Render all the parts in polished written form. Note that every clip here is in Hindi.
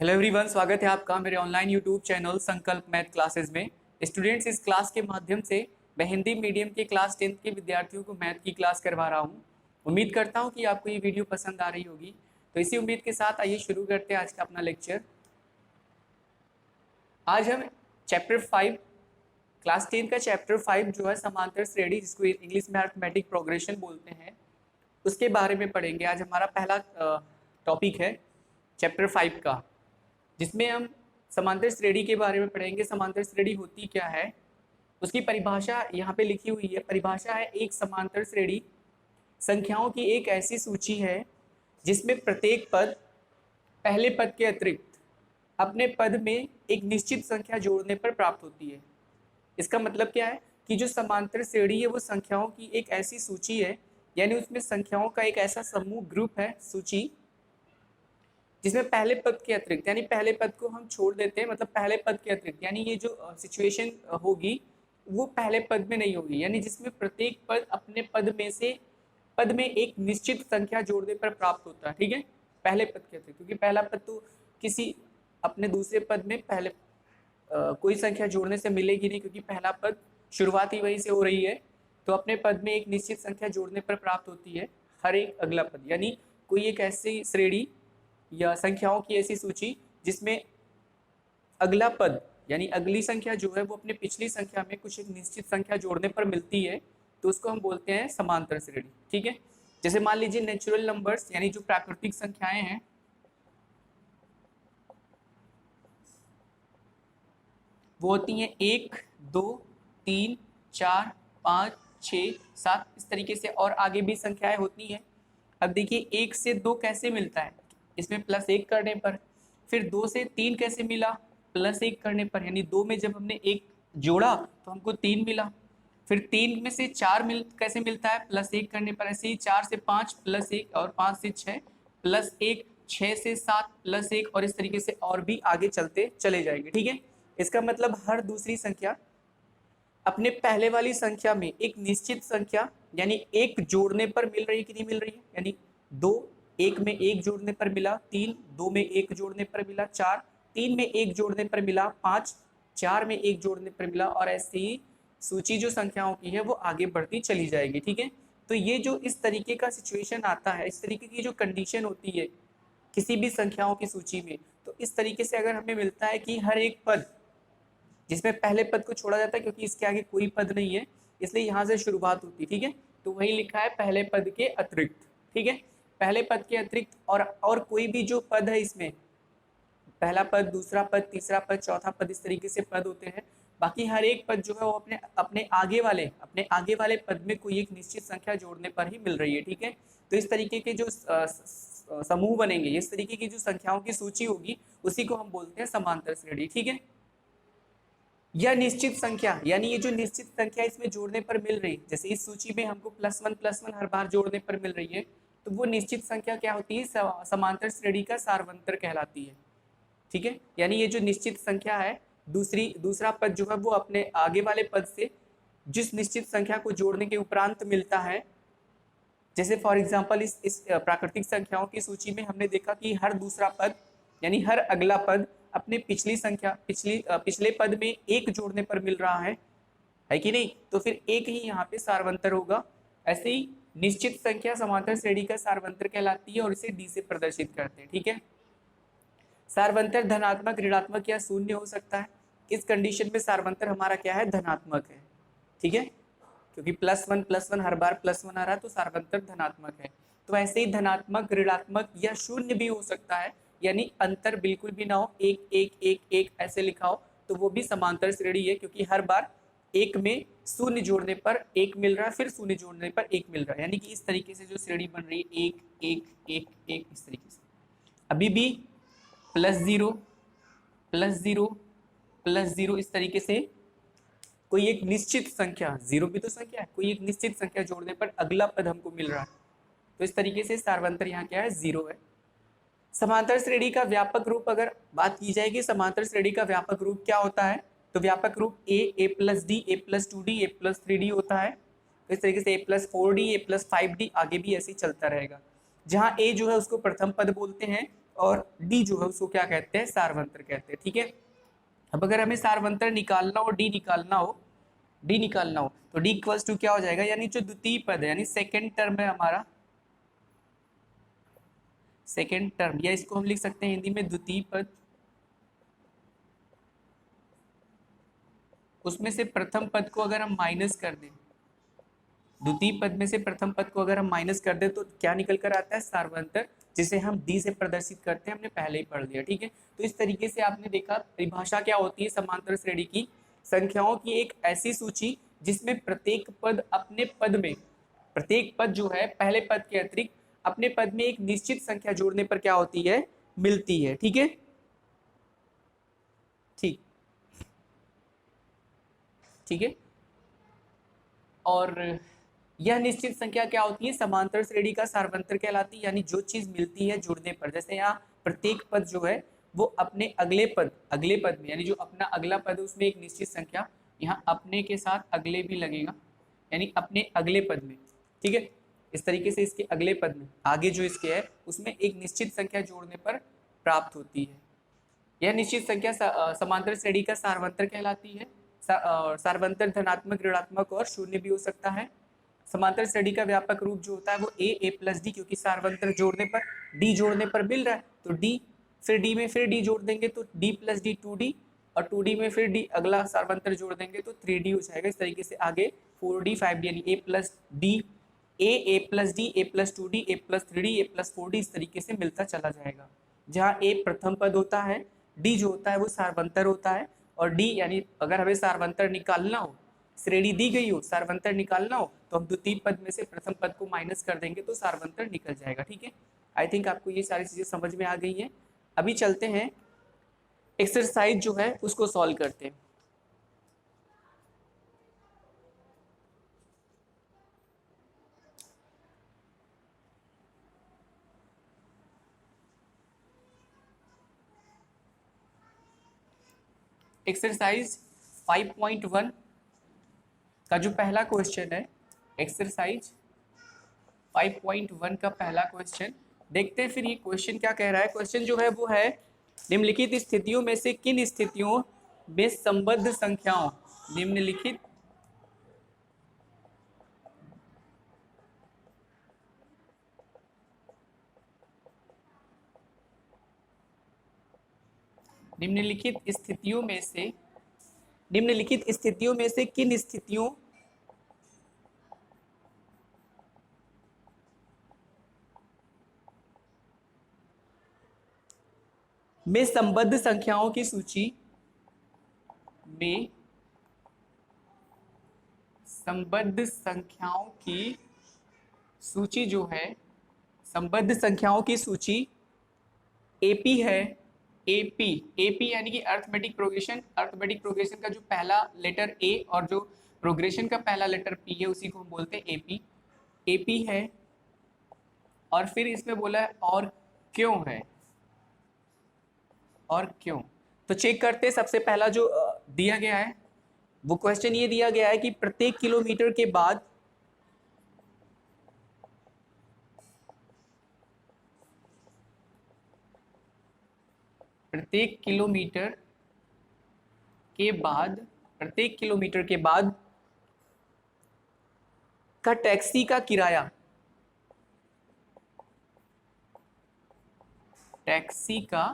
हेलो एवरीवन, स्वागत है आपका मेरे ऑनलाइन यूट्यूब चैनल संकल्प मैथ क्लासेस में। स्टूडेंट्स, इस क्लास के माध्यम से मैं हिंदी मीडियम के क्लास 10th के विद्यार्थियों को मैथ की क्लास करवा रहा हूं। उम्मीद करता हूं कि आपको ये वीडियो पसंद आ रही होगी। तो इसी उम्मीद के साथ आइए शुरू करते हैं आज का अपना लेक्चर। आज हम चैप्टर 5 क्लास 10 का चैप्टर 5 जो है समांतर श्रेणी, जिसको इंग्लिश में अरिथमेटिक प्रोग्रेशन बोलते हैं, उसके बारे में पढ़ेंगे। आज हमारा पहला टॉपिक है चैप्टर 5 का, जिसमें हम समांतर श्रेणी के बारे में पढ़ेंगे। समांतर श्रेणी होती क्या है, उसकी परिभाषा यहाँ पे लिखी हुई है। परिभाषा है, एक समांतर श्रेणी संख्याओं की एक ऐसी सूची है जिसमें प्रत्येक पद पहले पद के अतिरिक्त अपने पद में एक निश्चित संख्या जोड़ने पर प्राप्त होती है। इसका मतलब क्या है कि जो समांतर श्रेणी है वो संख्याओं की एक ऐसी सूची है, यानी उसमें संख्याओं का एक ऐसा समूह, ग्रुप है, सूची, जिसमें पहले पद के अतिरिक्त, यानी पहले पद को हम छोड़ देते हैं, मतलब पहले पद के अतिरिक्त, यानी ये जो सिचुएशन होगी वो पहले पद में नहीं होगी, यानी जिसमें प्रत्येक पद अपने पद में एक निश्चित संख्या जोड़ने पर प्राप्त होता है। ठीक है, पहले पद के अतिरिक्त, क्योंकि पहला पद तो किसी अपने दूसरे पद में पहले कोई संख्या जोड़ने से मिलेगी नहीं, क्योंकि पहला पद शुरुआत ही वहीं से हो रही है। तो अपने पद में एक निश्चित संख्या जोड़ने पर प्राप्त होती है हर एक अगला पद, यानी कोई एक ऐसी श्रेणी या संख्याओं की ऐसी सूची जिसमें अगला पद यानी अगली संख्या जो है वो अपने पिछली संख्या में कुछ एक निश्चित संख्या जोड़ने पर मिलती है, तो उसको हम बोलते हैं समांतर श्रेणी। ठीक है, जैसे मान लीजिए नेचुरल नंबर्स यानी जो प्राकृतिक संख्याएं हैं, वो होती हैं 1, 2, 3, 4, 5, 6, 7, इस तरीके से, और आगे भी संख्याएं होती हैं। अब देखिए 1 से 2 कैसे मिलता है, इसमें +1 करने पर। फिर 2 से 3 कैसे मिला, +1 करने पर, यानी 2 में जब हमने 1 जोड़ा तो हमको 3 मिला। फिर 3 में से 4 कैसे मिलता है, +1 करने पर। ऐसे ही 4 से 5 +1, और 5 से 6 +1, 6 से 7 +1, और इस तरीके से और भी आगे चलते चले जाएंगे। ठीक है, इसका मतलब हर दूसरी संख्या अपने पहले वाली संख्या में एक निश्चित संख्या यानी 1 जोड़ने पर मिल रही है कि नहीं मिल रही है, यानी 2 1 में 1 जोड़ने पर मिला, 3 2 में 1 जोड़ने पर मिला, 4 3 में 1 जोड़ने पर मिला, 5 4 में 1 जोड़ने पर मिला, और ऐसे ही सूची जो संख्याओं की है वो आगे बढ़ती चली जाएगी। ठीक है, तो ये जो इस तरीके का सिचुएशन आता है, इस तरीके की जो कंडीशन होती है किसी भी संख्याओं की सूची में, तो इस तरीके से अगर हमें मिलता है कि हर एक पद जिसमें पहले पद को छोड़ा जाता है, क्योंकि इसके आगे कोई पद नहीं है इसलिए यहाँ से शुरुआत होती है। ठीक है, तो वही लिखा है पहले पद के अतिरिक्त। ठीक है, पहले पद के अतिरिक्त और कोई भी जो पद है, इसमें पहला पद, दूसरा पद, तीसरा पद, चौथा पद, इस तरीके से पद होते हैं। बाकी हर एक पद जो है वो अपने आगे वाले पद में कोई एक निश्चित संख्या जोड़ने पर ही मिल रही है। ठीक है, तो इस तरीके के जो समूह बनेंगे, इस तरीके की जो संख्याओं की सूची होगी, उसी को हम बोलते हैं समांतर श्रेणी। ठीक है, या निश्चित संख्या, यानी ये जो निश्चित संख्या इसमें जोड़ने पर मिल रही, जैसे इस सूची में हमको +1 हर बार जोड़ने पर मिल रही है, तो वो निश्चित संख्या क्या होती है, समांतर श्रेणी का सारवंतर कहलाती है। ठीक है, यानी ये जो निश्चित संख्या है, दूसरा पद जो है वो अपने आगे वाले पद से जिस निश्चित संख्या को जोड़ने के उपरांत मिलता है, जैसे फॉर एग्जाम्पल इस प्राकृतिक संख्याओं की सूची में हमने देखा कि हर दूसरा पद यानी हर अगला पद अपने पिछले पद में 1 जोड़ने पर मिल रहा है कि नहीं, तो फिर 1 ही यहाँ पे सारवंतर होगा। ऐसे ही निश्चित संख्या समांतर श्रेणी का सारवंतर कहलाती है, और इसे डी से प्रदर्शित करते हैं। ठीक है, सारवंतर धनात्मक, ऋणात्मक या शून्य हो सकता है। इस कंडीशन में सारवंतर हमारा क्या है, धनात्मक है। ठीक है, क्योंकि +1 हर बार +1 आ रहा है, तो सारवंतर धनात्मक है। तो ऐसे ही धनात्मक, ऋणात्मक या शून्य भी हो सकता है, यानी अंतर बिल्कुल भी ना हो, 1 1 1 1 ऐसे लिखा हो, तो वो भी समांतर श्रेणी है, क्योंकि हर बार 1 में शून्य जोड़ने पर 1 मिल रहा है, फिर शून्य जोड़ने पर 1 मिल रहा है, यानी कि इस तरीके से जो श्रेणी बन रही है 1 1 1 1 इस तरीके से। अभी भी +0 +0 +0 इस तरीके से कोई एक निश्चित संख्या, 0 भी तो संख्या है, कोई एक निश्चित संख्या जोड़ने पर अगला पद हमको मिल रहा है, तो इस तरीके से सारवंतर यहाँ क्या है, 0 है। समांतर श्रेणी का व्यापक रूप अगर बात की जाएगी, समांतर श्रेणी का व्यापक रूप क्या होता है, तो व्यापक रूप a + d, a + 2d, a + 3d होता है। तो इस तरीके से a + 4d, a + 5d, आगे भी ऐसे ही चलता रहेगा, जहाँ a जो है उसको प्रथम पद बोलते हैं और डी जो है उसको क्या कहते हैं, सारवंतर कहते हैं। ठीक है, अब अगर हमें सारवंतर निकालना हो, डी निकालना हो, डी निकालना हो तो डी इक्वल्स टू क्या हो जाएगा, यानी जो द्वितीय पद है यानी सेकेंड टर्म है हमारा, सेकेंड टर्म, या इसको हम लिख सकते हैं हिंदी में द्वितीय पद, उसमें से प्रथम पद को अगर हम माइनस कर दें, द्वितीय पद में से प्रथम पद को अगर हम माइनस कर दें तो क्या निकल कर आता है, सारवंतर, जिसे हम डी से प्रदर्शित करते हैं, हमने पहले ही पढ़ लिया। ठीक है, तो इस तरीके से आपने देखा परिभाषा क्या होती है समांतर श्रेणी की, संख्याओं की एक ऐसी सूची जिसमें प्रत्येक पद अपने पद में, प्रत्येक पद जो है पहले पद के अतिरिक्त अपने पद में एक निश्चित संख्या जोड़ने पर क्या होती है, मिलती है। ठीक है, ठीक, ठीक है, और यह निश्चित संख्या क्या होती है, समांतर श्रेणी का सारवंतर कहलाती है, यानी जो चीज मिलती है जुड़ने पर। जैसे यहाँ प्रत्येक पद जो है वो अपने अगले पद में, यानी जो अपना अगला पद है उसमें एक निश्चित संख्या, यहाँ अपने के साथ अगले भी लगेगा, यानी अपने अगले पद में। ठीक है, इस तरीके से इसके अगले पद में आगे जो इसके है उसमें एक निश्चित संख्या जोड़ने पर प्राप्त होती है। यह निश्चित संख्या समांतर श्रेणी का सारवंतर कहलाती है। सारवंतर धनात्मक, ऋणात्मक और शून्य भी हो सकता है। समांतर श्रेणी का व्यापक रूप जो होता है वो ए प्लस डी, क्योंकि सारवंतर जोड़ने पर, डी जोड़ने पर मिल रहा है तो डी, फिर डी में फिर डी जोड़ देंगे तो डी प्लस डी 2D, और 2D में फिर डी अगला सारवंतर जोड़ देंगे तो 3D हो जाएगा। इस तरीके से आगे 4D 5D यानी ए प्लस डी, ए प्लस डी, ए प्लस 2D, ए प्लस 3D, ए प्लस 4D, इस तरीके से मिलता चला जाएगा। जहाँ ए प्रथम पद होता है, डी जो होता है वो सारवंतर होता है, और डी यानी अगर हमें सारवंतर निकालना हो, श्रेणी दी गई हो, सारवंतर निकालना हो तो हम द्वितीय पद में से प्रथम पद को माइनस कर देंगे तो सारवंतर निकल जाएगा। ठीक है, आई थिंक आपको ये सारी चीजें समझ में आ गई हैं। अभी चलते हैं एक्सरसाइज जो है उसको सॉल्व करते हैं। एक्सरसाइज 5.1 का जो पहला क्वेश्चन है, एक्सरसाइज 5.1 का पहला क्वेश्चन देखते हैं। फिर ये क्वेश्चन क्या कह रहा है, क्वेश्चन जो है वो है निम्नलिखित स्थितियों में से किन स्थितियों में संबद्ध संख्याओं, निम्नलिखित स्थितियों में से, निम्नलिखित स्थितियों में से किन स्थितियों में संबद्ध संख्याओं की सूची में, संबद्ध संख्याओं की सूची जो है, संबद्ध संख्याओं की सूची एपी है। एपी यानी कि अर्थमेटिक प्रोग्रेशन, अर्थमेटिक प्रोग्रेशन का जो पहला लेटर ए और जो प्रोग्रेशन का पहला लेटर पी है उसी को हम बोलते हैं एपी, एपी है। और फिर इसमें बोला है और क्यों है, और क्यों, तो चेक करते हैं। सबसे पहला जो दिया गया है वो क्वेश्चन ये दिया गया है कि प्रत्येक किलोमीटर के बाद प्रत्येक किलोमीटर के बाद का टैक्सी का किराया, टैक्सी का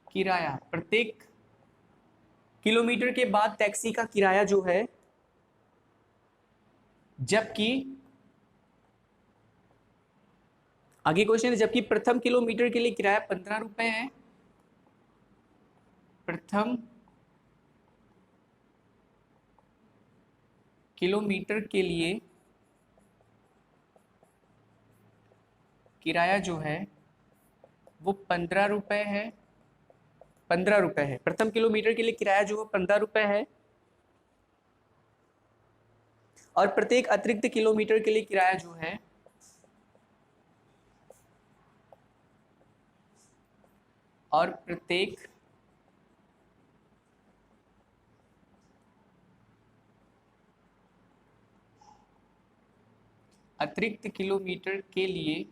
किराया, प्रत्येक किलोमीटर के बाद टैक्सी का किराया जो है, जबकि आगे क्वेश्चन है जबकि प्रथम किलोमीटर के लिए किराया 15 रुपए है, प्रथम किलोमीटर के लिए किराया जो है वो 15 रुपए है, 15 रुपए है, प्रथम किलोमीटर के लिए किराया जो है 15 रुपए है, और प्रत्येक अतिरिक्त किलोमीटर के लिए किराया जो है और प्रत्येक अतिरिक्त किलोमीटर के लिए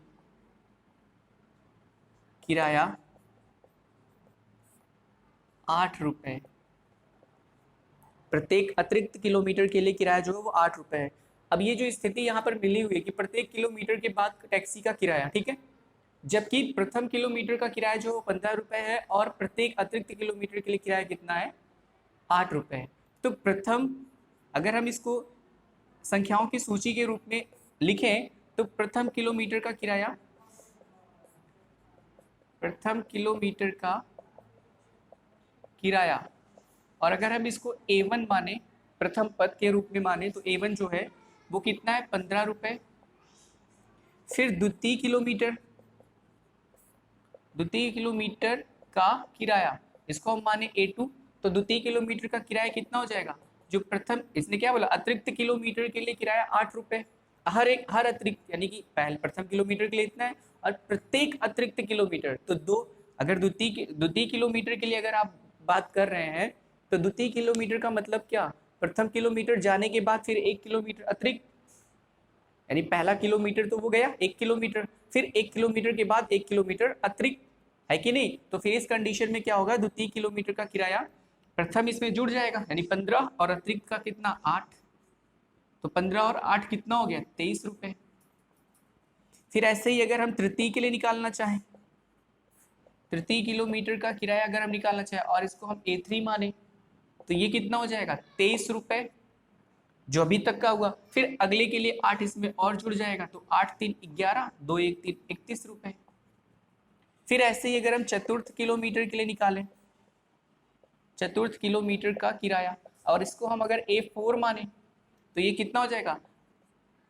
किराया 8 रुपए। प्रत्येक अतिरिक्त किलोमीटर के लिए किराया जो है वो 8 रुपए है। अब ये जो स्थिति यहाँ पर मिली हुई है कि प्रत्येक किलोमीटर के बाद टैक्सी का किराया, ठीक है, जबकि प्रथम किलोमीटर का किराया जो 15 रुपए है और प्रत्येक अतिरिक्त किलोमीटर के लिए किराया कितना है, 8 रुपए है। तो प्रथम, अगर हम इसको संख्याओं की सूची के रूप में लिखें तो प्रथम किलोमीटर का किराया, प्रथम किलोमीटर का किराया, और अगर हम इसको A1 माने, प्रथम पद के रूप में माने, तो A1 जो है वो कितना है, 15 रुपए। फिर द्वितीय किलोमीटर का किराया, इसको हम माने A2, तो द्वितीय किलोमीटर का किराया कितना हो जाएगा, जो प्रथम, इसने क्या बोला, अतिरिक्त किलोमीटर के लिए किराया 8 रुपए, हर अतिरिक्त, यानी कि पहले प्रथम किलोमीटर के लिए इतना है, और प्रत्येक अतिरिक्त किलोमीटर, तो दो, अगर द्वितीय किलोमीटर के लिए अगर आप बात कर रहे हैं तो द्वितीय किलोमीटर का मतलब क्या, प्रथम किलोमीटर जाने के बाद फिर 1 किलोमीटर अतिरिक्त, यानी पहला किलोमीटर तो वो गया 1 किलोमीटर, फिर 1 किलोमीटर के बाद 1 किलोमीटर अतिरिक्त, है कि नहीं। तो फिर इस कंडीशन में क्या होगा, द्वितीय किलोमीटर का किराया प्रथम इसमें जुड़ जाएगा, यानी 15 और अतिरिक्त का कितना, 8, तो 15 और 8 कितना हो गया, 23 रुपए। फिर ऐसे ही अगर हम तृतीय के लिए निकालना चाहें, तृतीय किलोमीटर का किराया अगर हम निकालना चाहें और इसको हम A3 माने, तो ये कितना हो जाएगा, 23 रुपए, जो अभी तक का हुआ। फिर अगले के लिए 8 इसमें और जुड़ जाएगा, तो 8 3 11, 2 1 3 31 रुपए। फिर ऐसे ही अगर हम चतुर्थ किलोमीटर के लिए निकालें, चतुर्थ किलोमीटर का किराया, और इसको हम अगर A4 माने, तो ये कितना हो जाएगा,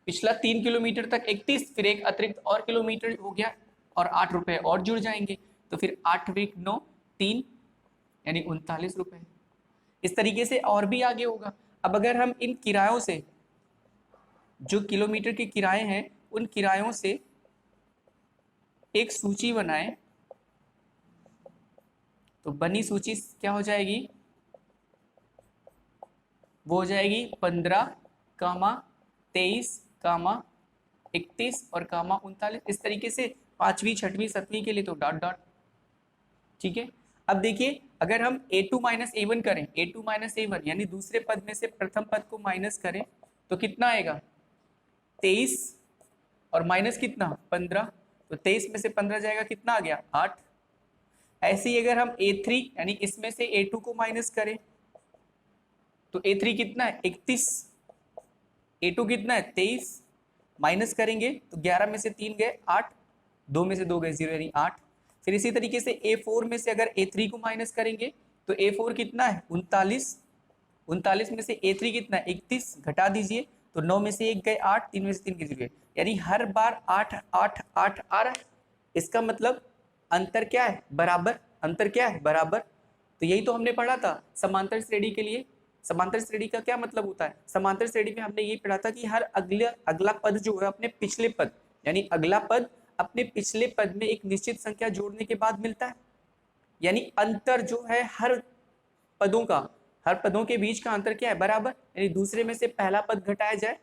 पिछला 3 किलोमीटर तक 31, फिर एक अतिरिक्त और किलोमीटर हो गया और 8 रुपए और जुड़ जाएंगे, तो फिर 8 1 9 3, यानी 39 रुपए। इस तरीके से और भी आगे होगा। अब अगर हम इन किरायों से, जो किलोमीटर के किराए हैं, उन किरायों से एक सूची बनाएं, तो बनी सूची क्या हो जाएगी, वो हो जाएगी 15, 23, 31 और 39। इस तरीके से 5वीं 6वीं 7वीं के लिए तो डॉट डॉट, ठीक है। अब देखिए, अगर हम A2 माइनस A1 करें, A2 माइनस A1 यानी दूसरे पद में से प्रथम पद को माइनस करें, तो कितना आएगा, 23 और माइनस कितना, 15, तो 23 में से 15 जाएगा, कितना आ गया, 8। ऐसे ही अगर हम A3 यानी इसमें से A2 को माइनस करें, तो A3 कितना है, 31, A2 कितना है, 23, माइनस करेंगे तो 11 में से 3 गए 8, 2 में से 2 गए 0, यानी 8। फिर इसी तरीके से A4 में से अगर A3 को माइनस करेंगे, तो A4 कितना है, 39, 39 में से A3 कितना है, 31, घटा दीजिए, तो 9 में से 1 गए 8, 3 में से 3 गए 0, यानी हर बार 8 8 8 आ रहा है। इसका मतलब अंतर क्या है, बराबर, अंतर क्या है, बराबर। तो यही तो हमने पढ़ा था समांतर श्रेणी के लिए। समांतर श्रेणी का क्या मतलब होता है, समांतर श्रेणी में हमने ये पढ़ा था कि हर अगला पद जो है अपने पिछले पद, यानी अगला पद अपने पिछले पद में एक निश्चित संख्या जोड़ने के बाद मिलता है, यानी अंतर जो है हर पदों के बीच का अंतर क्या है, बराबर। यानी दूसरे में से पहला पद घटाया जाए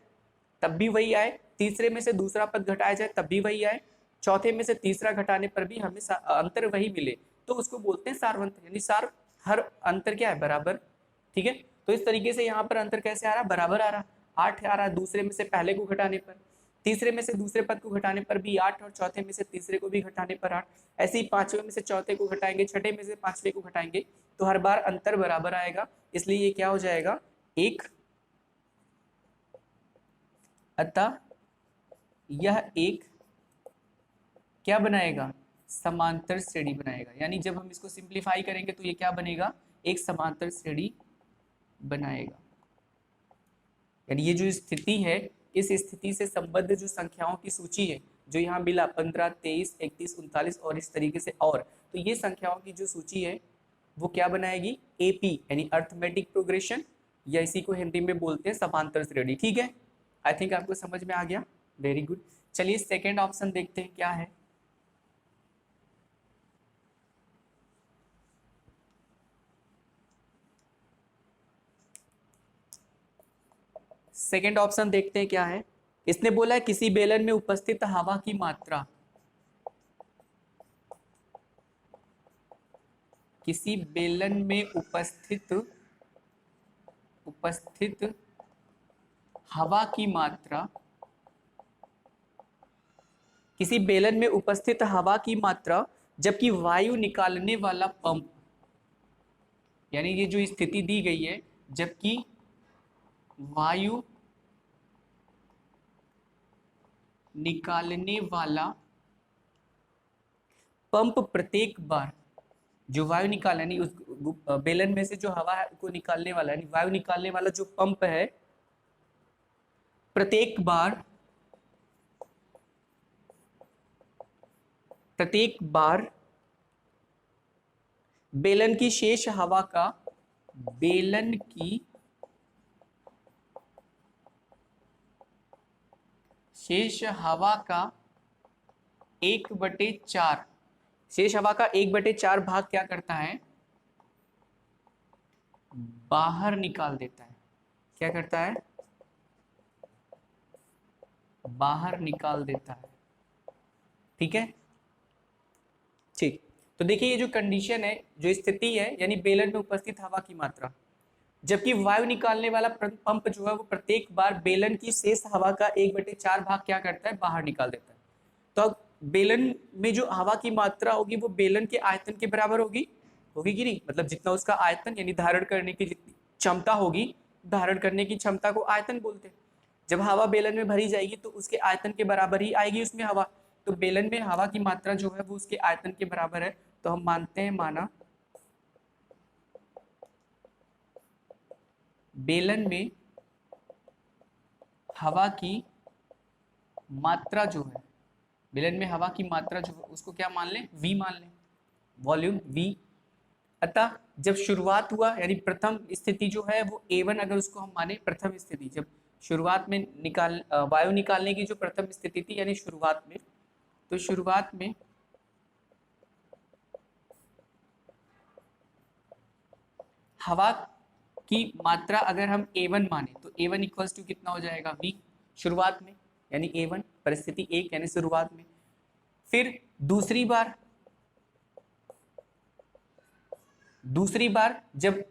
तब भी वही आए, तीसरे में से दूसरा पद घटाया जाए तब भी वही आए, चौथे में से तीसरा घटाने पर भी हमें अंतर वही मिले, तो उसको बोलते हैं सारवंतर, यानी सार, हर अंतर क्या है, बराबर, ठीक है। तो इस तरीके से यहाँ पर अंतर कैसे आ रहा, बराबर आ रहा, 8 आ रहा दूसरे में से पहले को घटाने पर, तीसरे में से दूसरे पद को घटाने पर भी 8, और चौथे में से तीसरे को भी घटाने पर 8। ऐसे ही 5वें में से चौथे को घटाएंगे, छठे में से 5वें को घटाएंगे, तो हर बार अंतर बराबर आएगा, इसलिए ये क्या हो जाएगा, 1। अतः यह एक क्या बनाएगा, समांतर श्रेणी बनाएगा। यानी जब हम इसको सिंप्लीफाई करेंगे तो ये क्या बनेगा, एक समांतर श्रेणी बनाएगा। यानी ये जो स्थिति है, इस स्थिति से संबद्ध जो संख्याओं की सूची है, जो यहाँ मिला 15, 23, 31, 39 और इस तरीके से, और तो ये संख्याओं की जो सूची है वो क्या बनाएगी, AP यानी अर्थमेटिक प्रोग्रेशन, या इसी को हिंदी में बोलते हैं समांतर श्रेणी, ठीक है। आई थिंक आपको समझ में आ गया, वेरी गुड। चलिए सेकेंड ऑप्शन देखते हैं क्या है। सेकेंड ऑप्शन देखते हैं क्या है। इसने बोला है किसी बेलन में उपस्थित हवा की मात्रा, किसी बेलन में उपस्थित हवा की मात्रा, किसी बेलन में उपस्थित हवा की मात्रा जबकि वायु निकालने वाला पंप, यानी ये जो स्थिति दी गई है, जबकि वायु निकालने वाला पंप प्रत्येक बार, जो वायु निकाल यानी उस बेलन में से जो हवा है को निकालने वाला यानी वायु निकालने वाला जो पंप है, प्रत्येक बार बेलन की शेष हवा का, बेलन की शेष हवा का 1/4, शेष हवा का 1/4 भाग क्या करता है, बाहर निकाल देता है। क्या करता है, बाहर निकाल देता है। ठीक है, ठीक। तो देखिए ये जो कंडीशन है, जो स्थिति है, यानी बेलन में उपस्थित हवा की मात्रा जबकि वायु निकालने वाला पंप जो है वो प्रत्येक बार बेलन की शेष हवा का 1/4 भाग क्या करता है, बाहर निकाल देता है। तो अब बेलन में जो हवा की मात्रा होगी वो बेलन के आयतन के बराबर होगी कि नहीं, मतलब जितना उसका आयतन यानी धारण करने की जितनी क्षमता होगी, धारण करने की क्षमता को आयतन बोलते हैं। जब हवा बेलन में भरी जाएगी तो उसके आयतन के बराबर ही आएगी उसमें हवा, तो बेलन में हवा की मात्रा जो है वो उसके आयतन के बराबर है। तो हम मानते हैं, माना बेलन में हवा की मात्रा जो है, बेलन में हवा की मात्रा जो है उसको क्या मान लें, V मान लें, वॉल्यूम V। अतः जब शुरुआत हुआ यानी प्रथम स्थिति जो है वो A1, अगर उसको हम माने प्रथम स्थिति, जब शुरुआत में वायु निकालने की जो प्रथम स्थिति थी यानी शुरुआत में, तो शुरुआत में हवा की मात्रा अगर हम A1 माने तो A1 इक्वल्स टू कितना हो जाएगा, V शुरुआत में, यानी A1 परिस्थिति 1 यानी शुरुआत में। फिर दूसरी बार जब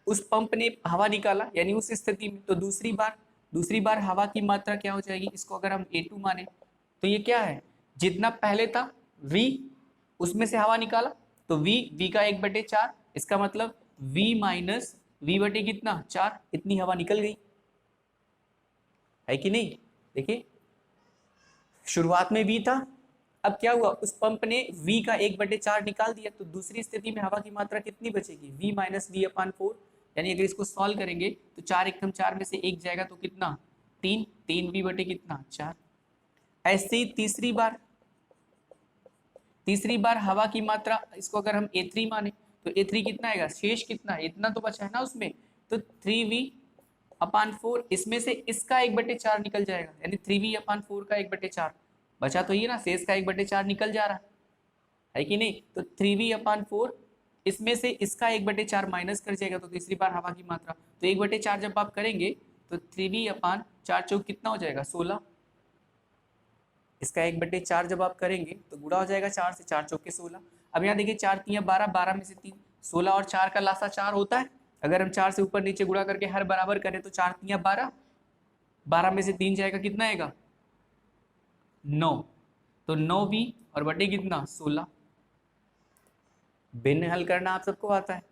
उस पंप ने हवा निकाला यानी उस स्थिति में, तो दूसरी बार हवा की मात्रा क्या हो जाएगी, इसको अगर हम A2 माने तो ये क्या है, जितना पहले था V उसमें से हवा निकाला तो V का 1/4, इसका मतलब V माइनस V बटे कितना 4, इतनी हवा निकल गई है कि नहीं। देखिए शुरुआत में V था, अब क्या हुआ, उस पंप ने V का 1/4 निकाल दिया, तो दूसरी स्थिति में हवा की मात्रा कितनी बचेगी, V माइनस V/4, यानी अगर इसको सॉल्व करेंगे तो 4 एकम 4 में से 1 जाएगा तो कितना 3, 3V बटे कितना 4। ऐसे ही तीसरी बार हवा की मात्रा, इसको अगर हम A3 माने तो A3 कितना आएगा, शेष कितना है, इतना तो बचा है ना उसमें, तो 3V/4, इसमें से इसका 1/4 निकल जाएगा, यानी 3V/4 का 1/4 बचा तो ये ना, शेष का 1/4 निकल जा रहा है कि नहीं। तो 3V/4 इसमें से इसका 1/4 माइनस कर जाएगा, तो तीसरी बार हवा की मात्रा, तो 1/4 जब आप करेंगे तो 3V/4 चौक कितना हो जाएगा 16, इसका 1/4 जब आप करेंगे तो गुणा हो जाएगा 4 से, 4 चौके 16। अब यहाँ देखिए 4 3 12, 12 में से 3 16 और 4 का लासा 4 होता है, अगर हम 4 से ऊपर नीचे गुणा करके हर बराबर करें तो 4 3 12, 12 में से 3 जाएगा कितना आएगा 9, तो 9V और बटे कितना 16। भिन्न हल करना आप सबको आता है।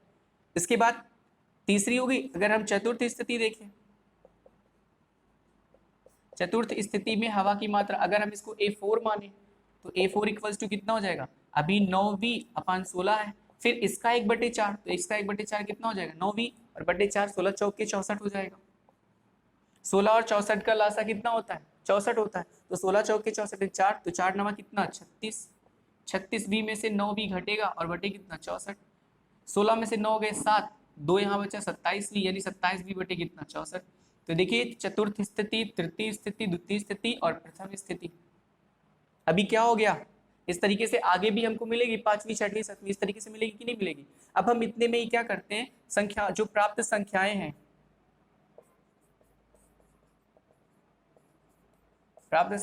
इसके बाद तीसरी होगी, अगर हम चतुर्थ स्थिति देखें, चतुर्थ स्थिति में हवा की मात्रा अगर हम इसको A4 माने तो A4 इक्वल्स टू कितना हो जाएगा, अभी 9V/16 है, फिर इसका 1/4, तो इसका 1/4 कितना हो जाएगा 9V और बटे 4, 16 चौके 64 हो जाएगा। 16 और 64 का लासा कितना होता है 64 होता है, तो 16 चौके 64 4, तो 4 नमा कितना 36, 36V में से 9V घटेगा और बटे कितना 64, 16 में से 9 गए 7, 2 यहाँ बचा 27V, यानी 27V बटे कितना 64। तो देखिए चतुर्थ स्थिति, तृतीय स्थिति, द्वितीय स्थिति और प्रथम स्थिति। अभी क्या हो गया, इस तरीके से आगे भी हमको मिलेगी, 5वीं 6वीं 7वीं इस तरीके से मिलेगी कि नहीं मिलेगी। अब हम इतने में ही क्या करते हैं, संख्या जो प्राप्त संख्याएं हैं, प्राप्त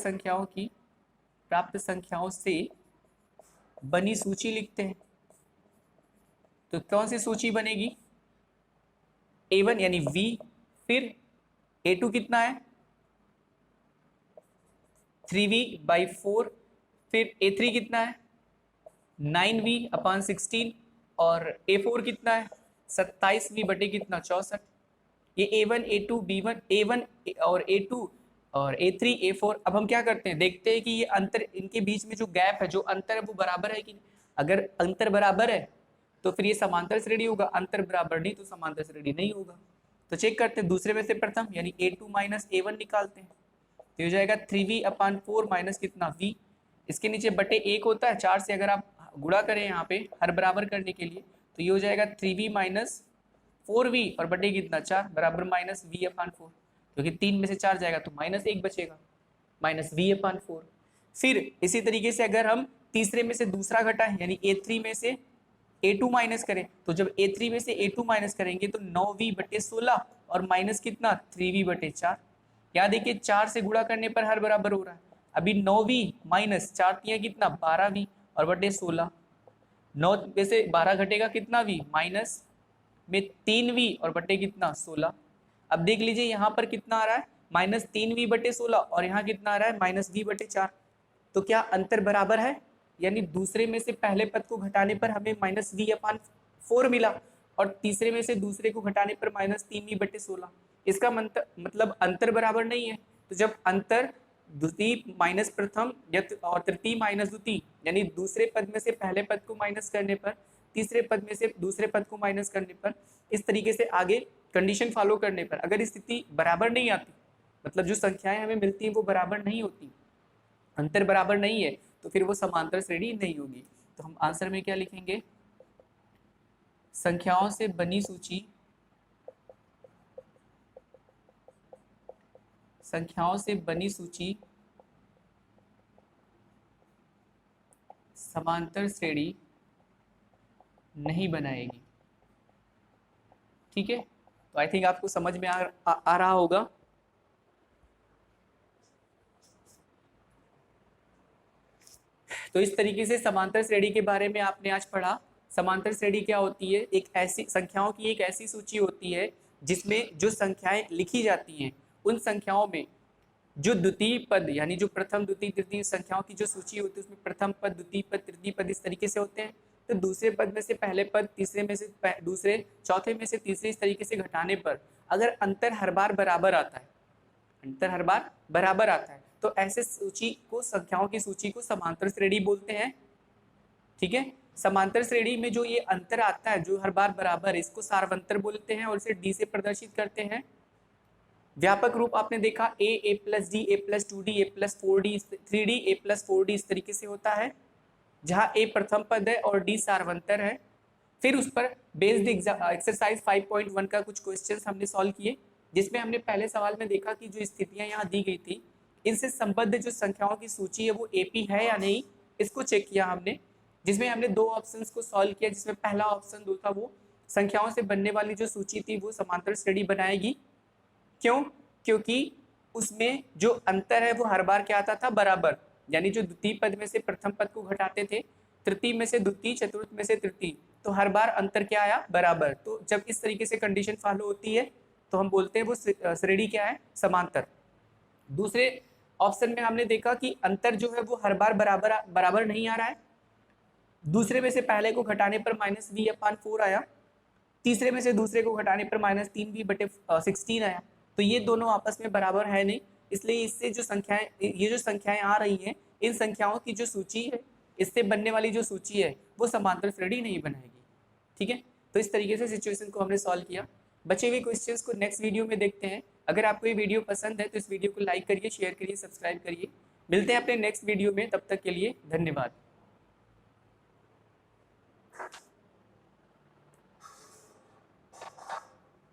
संख्याओं से बनी सूची लिखते हैं। तो कौन सी सूची बनेगी, A1 यानी V, फिर A2 कितना है 3V/4, फिर A3 कितना है 9V/16 और A4 कितना है 27V बटे कितना 64। ये A1 A2 B1 A1 और A2 और A3 A4। अब हम क्या करते हैं, देखते हैं कि ये अंतर, इनके बीच में जो गैप है, जो अंतर है वो बराबर है कि नहीं। अगर अंतर बराबर है तो फिर ये समांतर श्रेणी होगा, अंतर बराबर नहीं तो समांतर श्रेणी नहीं होगा। तो चेक करते हैं, दूसरे में से प्रथम यानी A2 माइनस A1 निकालते हैं, तो हो जाएगा 3V/4 माइनस कितना V, इसके नीचे बटे 1 होता है, 4 से अगर आप गुणा करें यहाँ पे हर बराबर करने के लिए, तो ये हो जाएगा 3V माइनस 4V और बटे कितना 4 बराबर माइनस V/4, क्योंकि 3 में से 4 जाएगा तो -1 बचेगा, माइनस V/4। फिर इसी तरीके से अगर हम तीसरे में से दूसरा घटाएं यानी A3 में से A2 माइनस करें, तो जब A3 में से A2 माइनस करेंगे तो 9V/16 और माइनस कितना 3V/4। यहाँ देखिए 4 से गुणा करने पर हर बराबर हो रहा है, अभी 9V माइनस 4 कितना 12V और बटे 16, 9 में से 12 घटेगा कितना V माइनस में 3V और बटे कितना 16। अब देख लीजिए यहाँ पर कितना आ रहा है -3V/16 और यहाँ कितना आ रहा है -V/4। तो क्या अंतर बराबर है, यानी दूसरे में से पहले पद को घटाने पर हमें -V/4 मिला और तीसरे में से दूसरे को घटाने पर -3V/16। इसका मतलब अंतर बराबर नहीं है। तो जब अंतर द्वितीय माइनस प्रथम और तृतीय माइनस द्वितीय यानी दूसरे पद में से पहले पद को माइनस करने पर, तीसरे पद में से दूसरे पद को माइनस करने पर, इस तरीके से आगे कंडीशन फॉलो करने पर अगर स्थिति बराबर नहीं आती, मतलब जो संख्याएं हमें मिलती हैं वो बराबर नहीं होती, अंतर बराबर नहीं है, तो फिर वो समांतर श्रेणी नहीं होगी। तो हम आंसर में क्या लिखेंगे, संख्याओं से बनी सूची, संख्याओं से बनी सूची समांतर श्रेणी नहीं बनाएगी। ठीक है, तो आई थिंक आपको समझ में आ रहा होगा। तो इस तरीके से समांतर श्रेणी के बारे में आपने आज पढ़ा। समांतर श्रेणी क्या होती है, एक ऐसी संख्याओं की एक ऐसी सूची होती है जिसमें जो संख्याएं लिखी जाती हैं उन संख्याओं में जो द्वितीय पद यानी जो प्रथम द्वितीय तृतीय संख्याओं की जो सूची होती है उसमें प्रथम पद द्वितीय पद तृतीय पद इस तरीके से होते हैं। तो दूसरे पद में से पहले पद, तीसरे में से दूसरे, चौथे में से तीसरे, इस तरीके से घटाने पर अगर अंतर हर बार बराबर आता है, अंतर हर बार बराबर आता है, तो ऐसे सूची को, संख्याओं की सूची को समांतर श्रेणी बोलते हैं। ठीक है, समांतर श्रेणी में जो ये अंतर आता है जो हर बार बराबर, इसको सार्वंतर बोलते हैं और इसे डी से प्रदर्शित करते हैं। व्यापक रूप आपने देखा a + d, a + 2d, a + 4d, 3d, a + 4d इस तरीके से होता है, जहां a प्रथम पद है और d सार्वंतर है। फिर उस पर बेस्ड एक्सरसाइज 5.1 का कुछ क्वेश्चंस हमने सॉल्व किए, जिसमें हमने पहले सवाल में देखा कि जो स्थितियां यहाँ दी गई थी इनसे संबद्ध जो संख्याओं की सूची है वो AP है या नहीं, इसको चेक किया हमने, जिसमें हमने दो ऑप्शंस को सॉल्व किया, जिसमें पहला ऑप्शन जो था वो संख्याओं से बनने वाली जो सूची थी वो समांतर श्रेणी बनाएगी। क्यों? क्योंकि उसमें जो अंतर है वो हर बार क्या आता था बराबर, यानी जो द्वितीय पद में से प्रथम पद को घटाते थे, तृतीय में से द्वितीय, चतुर्थ में से तृतीय, तो हर बार अंतर क्या आया बराबर। तो जब इस तरीके से कंडीशन फॉलो होती है तो हम बोलते हैं वो श्रेणी क्या है, समांतर। दूसरे ऑप्शन में हमने देखा कि अंतर जो है वो हर बार बराबर नहीं आ रहा है, दूसरे में से पहले को घटाने पर -V/4 आया, तीसरे में से दूसरे को घटाने पर -3V/16 आया, तो ये दोनों आपस में बराबर है नहीं, इसलिए इससे जो संख्याएं, ये जो संख्याएं आ रही हैं, इन संख्याओं की जो सूची है, इससे बनने वाली जो सूची है वो समांतर श्रेणी नहीं बनाएगी। ठीक है, तो इस तरीके से सिचुएशन को हमने सॉल्व किया। बचे हुए क्वेश्चंस को नेक्स्ट वीडियो में देखते हैं। अगर आपको ये वीडियो पसंद है तो इस वीडियो को लाइक करिए, शेयर करिए, सब्सक्राइब करिए। मिलते हैं अपने नेक्स्ट वीडियो में, तब तक के लिए धन्यवाद।